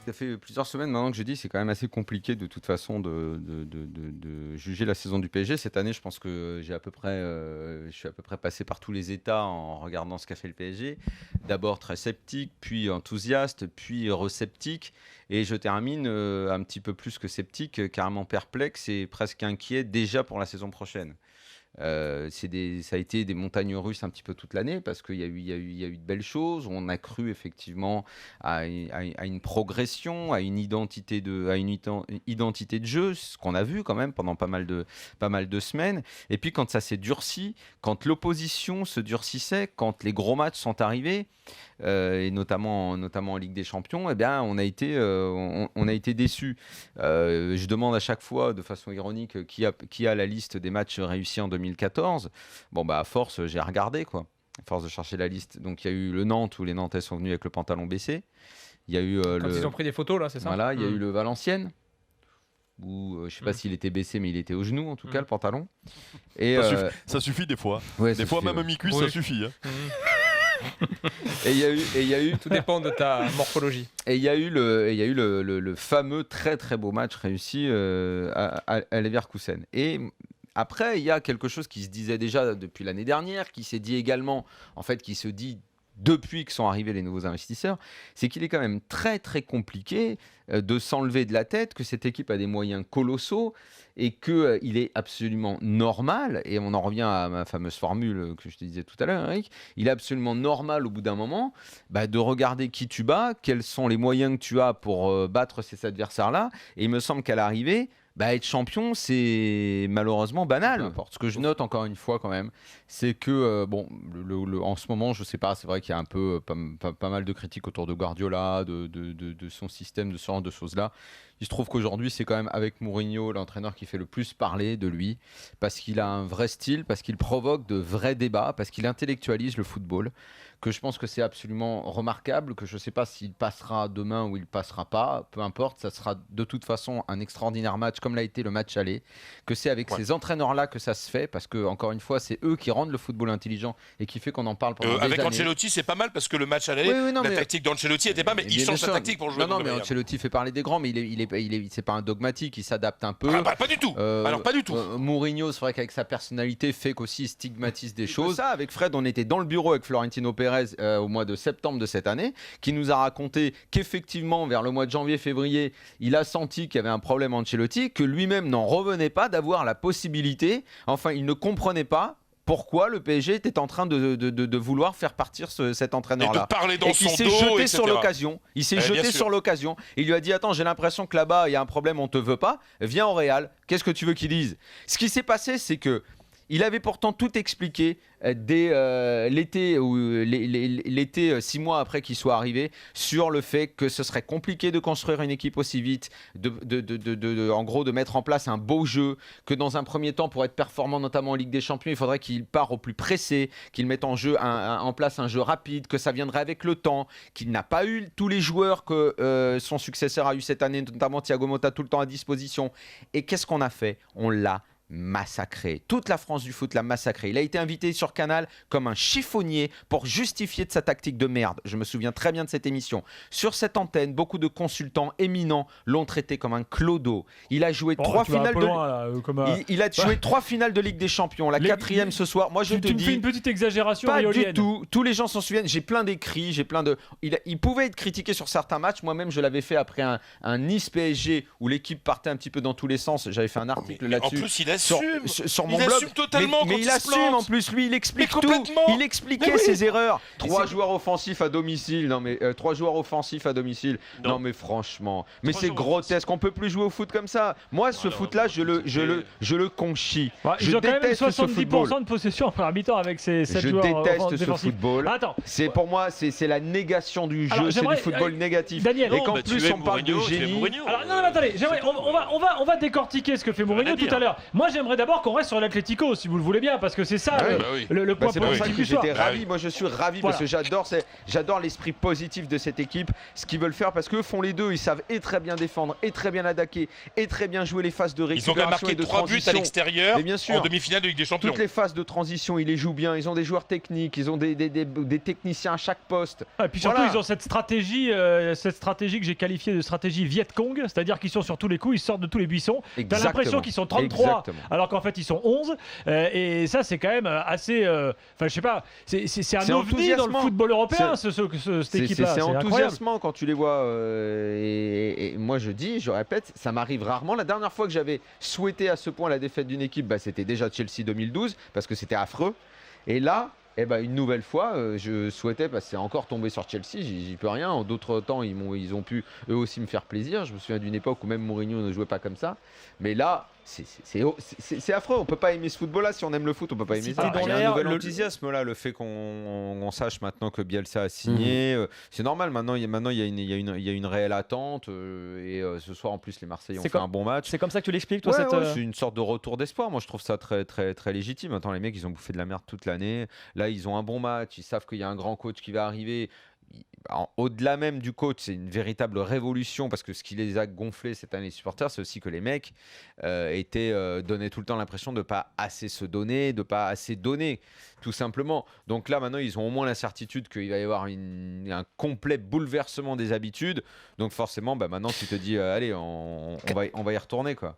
Ça fait plusieurs semaines maintenant que je dis c'est quand même assez compliqué de toute façon de juger la saison du PSG. Cette année, je pense que je suis à peu près passé par tous les états en regardant ce qu'a fait le PSG. D'abord très sceptique, puis enthousiaste, puis réceptique. Et je termine un petit peu plus que sceptique, carrément perplexe et presque inquiet déjà pour la saison prochaine. Ça a été des montagnes russes un petit peu toute l'année parce qu'il y a eu de belles choses. On a cru effectivement à une progression, à une identité identité de jeu, ce qu'on a vu quand même pendant pas mal de semaines. Et puis quand ça s'est durci, quand l'opposition se durcissait, quand les gros matchs sont arrivés, et notamment en Ligue des Champions, eh bien, on a été déçus. Je demande à chaque fois, de façon ironique, qui a la liste des matchs réussis en 2014. Bon, bah, à force, j'ai regardé, quoi. À force de chercher la liste. Donc, il y a eu le Nantes, où les Nantais sont venus avec le pantalon baissé. Il y a eu Quand ils ont pris des photos, là, c'est ça? Voilà, il y a eu le Valenciennes, où je ne sais pas s'il était baissé, mais il était au genou, en tout cas, le pantalon. Et, ça suffit des fois. ouais, des fois, même ouais. mi-cuisse, ça suffit. Hein. Et il y a eu Tout dépend de ta morphologie. Et il y a eu le fameux très très beau match réussi à Leverkusen. Et après, il y a quelque chose qui se disait déjà depuis l'année dernière, qui s'est dit également, en fait, qui se dit depuis que sont arrivés les nouveaux investisseurs, c'est qu'il est quand même très très compliqué de s'enlever de la tête que cette équipe a des moyens colossaux et qu'il est absolument normal, et on en revient à ma fameuse formule que je te disais tout à l'heure, Eric, il est absolument normal au bout d'un moment de regarder qui tu bats, quels sont les moyens que tu as pour battre ces adversaires-là, et il me semble qu'à l'arrivée, être champion, c'est malheureusement banal. Ce que je note encore une fois quand même, c'est que, en ce moment, je sais pas, c'est vrai qu'il y a un peu pas mal de critiques autour de Guardiola, de son système, de ce genre de choses-là. Il se trouve qu'aujourd'hui, c'est quand même avec Mourinho, l'entraîneur qui fait le plus parler de lui, parce qu'il a un vrai style, parce qu'il provoque de vrais débats, parce qu'il intellectualise le football, que je pense que c'est absolument remarquable, que je ne sais pas s'il passera demain ou il ne passera pas, peu importe, ça sera de toute façon un extraordinaire match, comme l'a été le match aller, que c'est avec ces entraîneurs-là que ça se fait, parce que, encore une fois, c'est eux qui rendent le football intelligent et qui fait qu'on en parle pendant des années. Avec Ancelotti, c'est pas mal, parce que le match aller, tactique d'Ancelotti était pas, mais il change sa tactique pour jouer. Non, mais Ancelotti fait parler des grands, mais c'est pas un dogmatique, il s'adapte un peu. Pas du tout. Alors pas du tout. Mourinho, c'est vrai qu'avec sa personnalité, fait qu'aussi stigmatise des choses. Ça, avec Fred, on était dans le bureau avec Florentino Pérez au mois de septembre de cette année, qui nous a raconté qu'effectivement, vers le mois de janvier-février, il a senti qu'il y avait un problème Ancelotti, que lui-même n'en revenait pas d'avoir la possibilité, enfin, il ne comprenait pas pourquoi le PSG était en train de vouloir faire partir cet entraîneur-là. Et de parler dans son dos, s'est jeté etc. sur l'occasion. Il s'est jeté sur l'occasion. Il lui a dit, attends, j'ai l'impression que là-bas, il y a un problème, on te veut pas. Viens au Real. Qu'est-ce que tu veux qu'il dise? Ce qui s'est passé, c'est que il avait pourtant tout expliqué dès l'été, 6 mois après qu'il soit arrivé, sur le fait que ce serait compliqué de construire une équipe aussi vite, en gros de mettre en place un beau jeu, que dans un premier temps, pour être performant notamment en Ligue des Champions, il faudrait qu'il parte au plus pressé, qu'il mette en place un jeu rapide, que ça viendrait avec le temps, qu'il n'a pas eu tous les joueurs que son successeur a eu cette année, notamment Thiago Motta, tout le temps à disposition. Et qu'est-ce qu'on a fait? On l'a massacré. Toute la France du foot l'a massacré. Il a été invité sur Canal comme un chiffonnier pour justifier de sa tactique de merde. Je me souviens très bien de cette émission. Sur cette antenne, beaucoup de consultants éminents l'ont traité comme un clodo. Il a joué 3 finales il a joué 3 finales de Ligue des Champions. La 4e ce soir. Moi, je te dis. Tu me fais une petite exagération. Pas éolienne. du tout. Tous les gens s'en souviennent. J'ai plein d'écrits. Il pouvait être critiqué sur certains matchs. Moi-même, je l'avais fait après un Nice PSG où l'équipe partait un petit peu dans tous les sens. J'avais fait un article là-dessus. En plus, il assume. Sur mon blog. Assume totalement. Mais il assume en plus. Lui, il explique tout. Il expliquait ses erreurs. 3 joueurs offensifs à domicile. Non mais 3 joueurs offensifs à domicile. Non mais franchement. Mais c'est grotesque. On peut plus jouer au foot comme ça. Moi, ce foot-là, je le conchis. Ils ont quand même 70% de possession en première mi-temps avec ces 7 joueurs. Je déteste ce football. Attends. C'est pour moi, c'est la négation du jeu. C'est du football négatif. Daniel, et qu'en plus on parle de génie. Alors non, attendez. On va décortiquer ce que fait Mourinho tout à l'heure. Moi, j'aimerais d'abord qu'on reste sur l'Atlético, si vous le voulez bien, parce que c'est ça le point positif du soir. J'étais ravi. Moi, je suis ravi parce que j'adore l'esprit positif de cette équipe, ce qu'ils veulent faire, parce qu'eux font les deux. Ils savent et très bien défendre, et très bien attaquer, et très bien jouer les phases de récupération. Ils ont quand même marqué 3 buts à l'extérieur en demi-finale de Ligue des Champions. Toutes les phases de transition, ils les jouent bien. Ils ont des joueurs techniques, ils ont des techniciens à chaque poste. Et puis surtout, ils ont cette stratégie que j'ai qualifiée de stratégie Viet Cong, c'est-à-dire qu'ils sont sur tous les coups, ils sortent de tous les buissons. T'as l'impression qu'ils sont 33, alors qu'en fait ils sont 11. Et ça, c'est quand même assez. Enfin, je sais pas, c'est un ovni dans le football européen, cette équipe-là. C'est enthousiasmant quand tu les vois. Et moi, je répète, ça m'arrive rarement. La dernière fois que j'avais souhaité à ce point la défaite d'une équipe, c'était déjà Chelsea 2012, parce que c'était affreux. Et là, une nouvelle fois, je souhaitais, parce que c'est encore tombé sur Chelsea, j'y peux rien. En d'autres temps, ils ont pu eux aussi me faire plaisir. Je me souviens d'une époque où même Mourinho ne jouait pas comme ça. Mais là, c'est affreux. On peut pas aimer ce football-là. Si on aime le foot, on peut pas aimer ça. Il y a un nouvel enthousiasme là, le fait qu'on sache maintenant que Bielsa a signé. C'est normal. Maintenant, il y a une réelle attente. Et ce soir, en plus, les Marseillais ont fait un bon match. C'est comme ça que tu l'expliques, toi, c'est une sorte de retour d'espoir. Moi, je trouve ça très, très, très légitime. Attends, les mecs, ils ont bouffé de la merde toute l'année. Là, ils ont un bon match. Ils savent qu'il y a un grand coach qui va arriver. Au-delà même du coach, c'est une véritable révolution, parce que ce qui les a gonflés cette année, les supporters, c'est aussi que les mecs donnaient tout le temps l'impression de ne pas assez se donner, de ne pas assez donner, tout simplement. Donc là, maintenant, ils ont au moins la certitude qu'il va y avoir un complet bouleversement des habitudes. Donc forcément, maintenant, tu te dis, allez, on va y retourner, quoi.